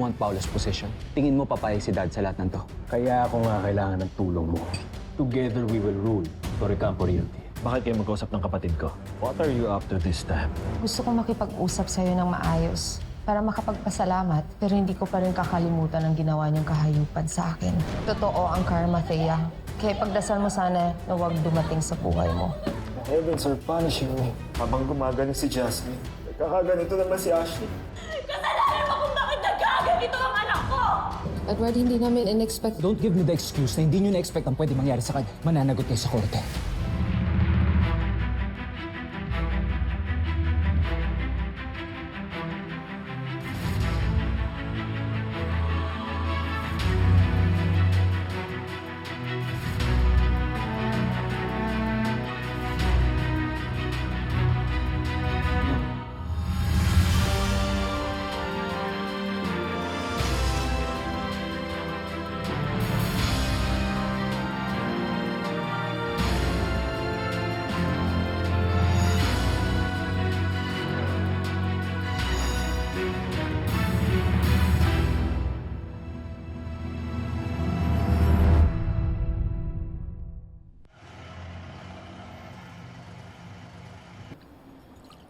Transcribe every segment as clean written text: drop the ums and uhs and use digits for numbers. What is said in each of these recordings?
want Paolo's position? Tingin mo papayag si Dad sa lahat ng to? Kaya ako nga kailangan ng tulong mo. Together we will rule Torrecampo Realty. Bakit kayo mag-usap ng kapatid ko? What are you up to this time? Gusto kong makipag-usap sa'yo ng maayos para makapagpasalamat, pero hindi ko pa rin kakalimutan ang ginawa niyong kahayupan sa akin. Totoo ang karma, Thea. Kaya pagdasal mo sana na huwag dumating sa buhay mo. The heavens are punishing me. Habang gumagaling si Jasmine, nagkakaganito naman si Ashley. Kasalanan mo kung bakit nagkaganito ang anak ko! Edward, hindi namin in-expect. Don't give me the excuse na hindi nyo na-expect ang pwede mangyari sa kanya. Mananagot kayo sa korte.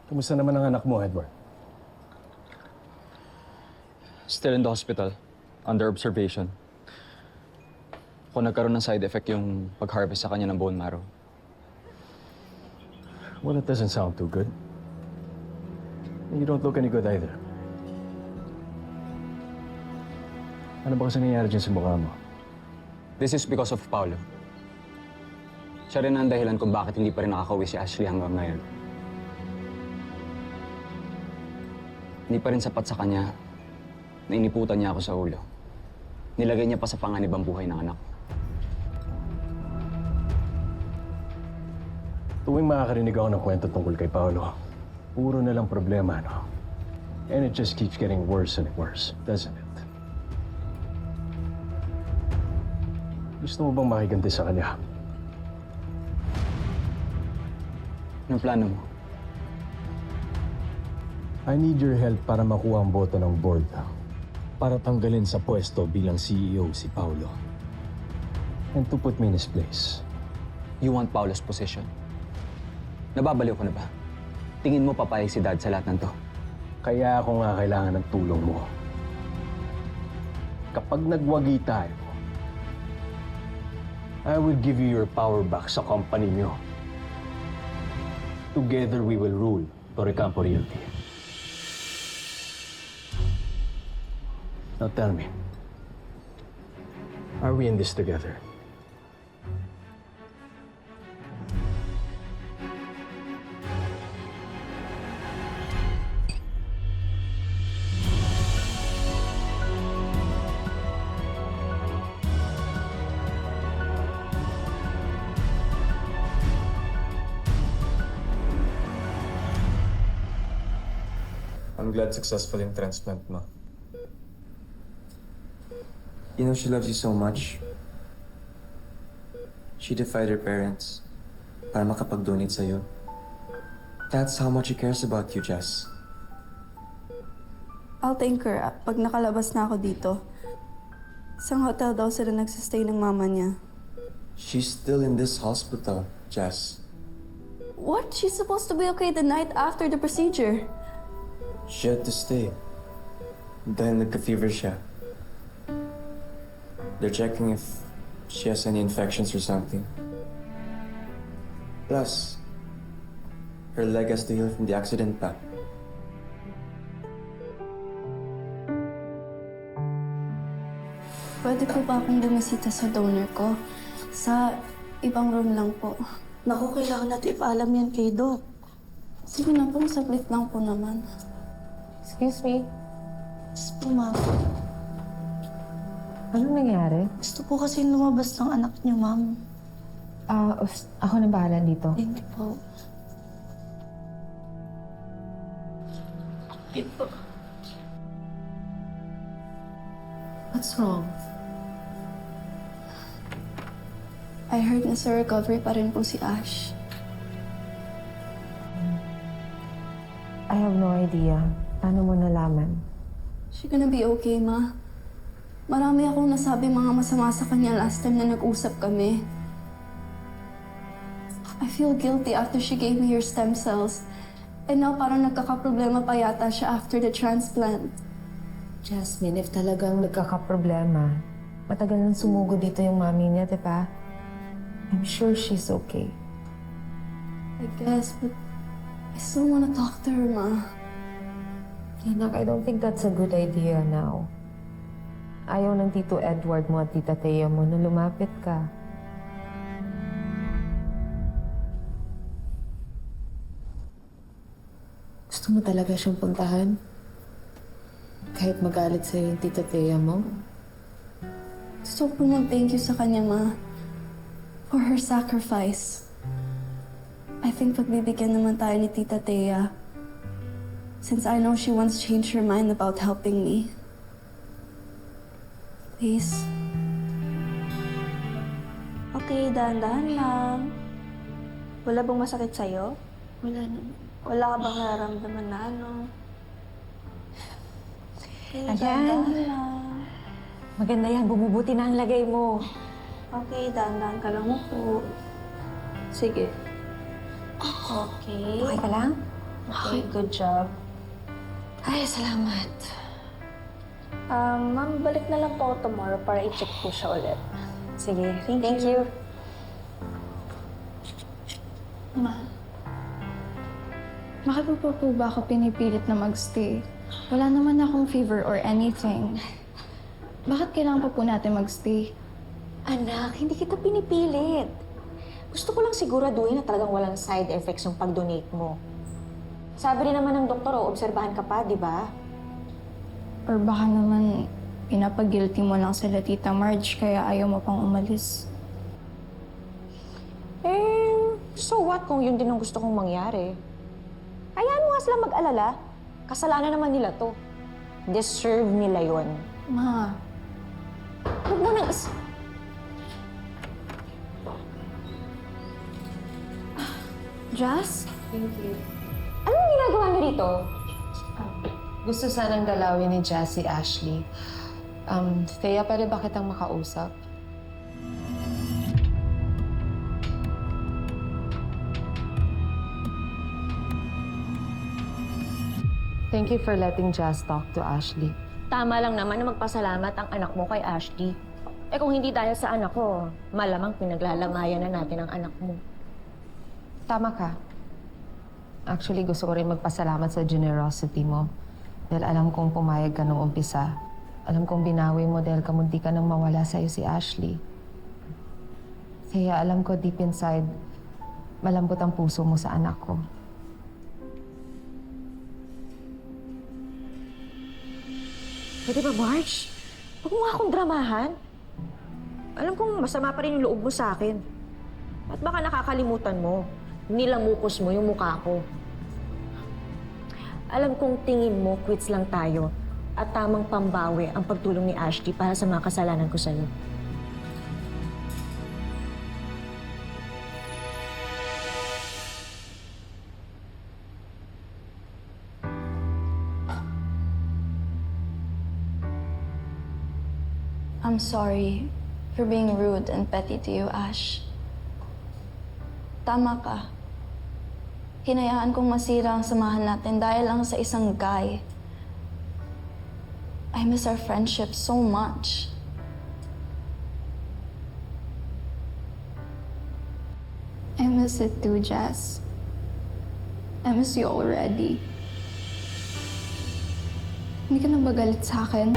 Kumusta naman ang anak mo, Edward? Still in the hospital. Under observation. Kung nagkaroon ng side effect yung pag-harvest sa kanya ng bone marrow. Well, it doesn't sound too good. You don't look any good either. Ano ba kasi nangyari dyan sa mukha mo? This is because of Paolo. Siya rin ang dahilan kung bakit hindi pa rin nakakauwi si Ashley hanggang ngayon. Hindi pa rin sapat sa kanya na iniputan niya ako sa ulo. Nilagay niya pa sa panganib ang buhay ng anak ko. Tuwing makakarinig ako ng kwento tungkol kay Paolo, puro na lang problema, no? And it just keeps getting worse and worse, doesn't it? Gusto mo bang makiganti sa kanya? Anong plano mo? I need your help para makuha ang boto ng board. Para tanggalin sa pwesto bilang CEO si Paolo. And to put me in his place. You want Paolo's position? Nababaliw ko na ba? Tingin mo papayag si Dad sa lahat ng to? Kaya ako nga kailangan ng tulong mo. Kapag nagwagi tayo, I will give you your power back sa company niyo. Together we will rule Torrecampo Realty. Now tell me, are we in this together? I'm glad successful yung transplant mo. You know she loves you so much. She defied her parents para makapag-donate sa'yo. That's how much she cares about you, Jess. I'll thank her pag nakalabas na ako dito. Isang hotel daw sila nagsistay ng mama niya. She's still in this hospital, Jess. What? She's supposed to be okay the night after the procedure. She had to stay. Dahil nagka-fever siya. They're checking if she has any infections or something. Plus, her leg has to heal from the accident pa. Pwede po ba akong bumisita sa donor ko? Sa ibang room lang po. Naku, kailangan natin ipaalam yan kay Doc. Sige na po, saglit lang po naman. Excuse me, Yes po, ma'am. anong nangyari? Gusto po kasi lumabas ng anak niyo, ma'am. Ako na bahala dito. Thank you po. Ito. What's wrong? I heard na sa recovery pa rin po si Ash. I have no idea. Paano mo nalaman? She gonna be okay, Ma. Marami akong nasabi mga masama sa kanya last time na nag-usap kami. I feel guilty after she gave me your stem cells. And now parang nagkakaproblema pa yata siya after the transplant. Jasmine, if talagang nagkakaproblema, matagal nang sumugo dito yung mami niya, di ba? I'm sure she's okay. I guess, but I still wanna talk to her, Ma. Anak, I don't think that's a good idea now. Ayaw ng Tito Edward mo at Tita Thea mo na lumapit ka. Gusto mo talaga siyang puntahan? Kahit magalit sa'yo yung Tita Thea mo? Gusto ko mag-thank you sa kanya, Ma. For her sacrifice. I think pagbibigyan naman tayo ni Tita Thea. Since I know she once changed her mind about helping me. Please. Okay, dahan-dahan lang. Wala bang masakit sa'yo? Wala naman. Wala ka bang nararamdaman na ano? Okay, Ayan. dahan-dahan lang. Maganda yan, bumubuti na ang lagay mo. Okay, dahan-dahan ka lang po. Sige. Okay. Okay ka lang? Okay, good job. Ay, salamat. Ma'am, balik na lang po ako tomorrow para i-check po siya ulit. Sige, thank you. Ma, bakit po ba ako pinipilit na magstay? Wala naman akong fever or anything. Bakit kailangan pa po natin magstay? Anak, hindi kita pinipilit. Gusto ko lang siguraduhin na talagang walang side effects yung pag-donate mo. Sabi rin naman ng doktor, obserbahan ka pa, di ba? Or baka naman pinapag-guilty mo lang sila Tita Marge kaya ayaw mo pang umalis. So what kung yun din ang gusto kong mangyari? Hayaan mo nga sila mag-alala. Kasalanan naman nila to. Deserve nila yon. Ma, Huwag mo nang Jazz? Anong ginagawa niyo dito? Gusto sanang dalawin ni Jazz si Ashley. Thea, pwede ba kitang makausap? Thank you for letting Jazz talk to Ashley. Tama lang naman na magpasalamat ang anak mo kay Ashley. Eh kung hindi dahil sa anak ko, malamang pinaglalamayan na natin ang anak mo. Tama ka. Actually, gusto ko rin magpasalamat sa generosity mo. Dahil alam kong pumayag ka nung umpisa. Alam kong binawi mo dahil kamunti ka nang mawala sa'yo si Ashley. Kaya alam ko deep inside, malambot ang puso mo sa anak ko. Pwede ba, Marge? Huwag mo nga akong dramahan. Alam kong masama pa rin yung loob mo sa akin. At baka nakakalimutan mo, nilamukos mo yung mukha ko. Alam kong tingin mo, quits lang tayo. At tamang pambawi ang pagtulong ni Ashley para sa mga kasalanan ko sa'yo. I'm sorry for being rude and petty to you, Ash. Tama ka. Hinayaan kong masira ang samahan natin dahil lang sa isang guy. I miss our friendship so much. I miss it too, Jess. I miss you already. Hindi ka na ba galit sa akin?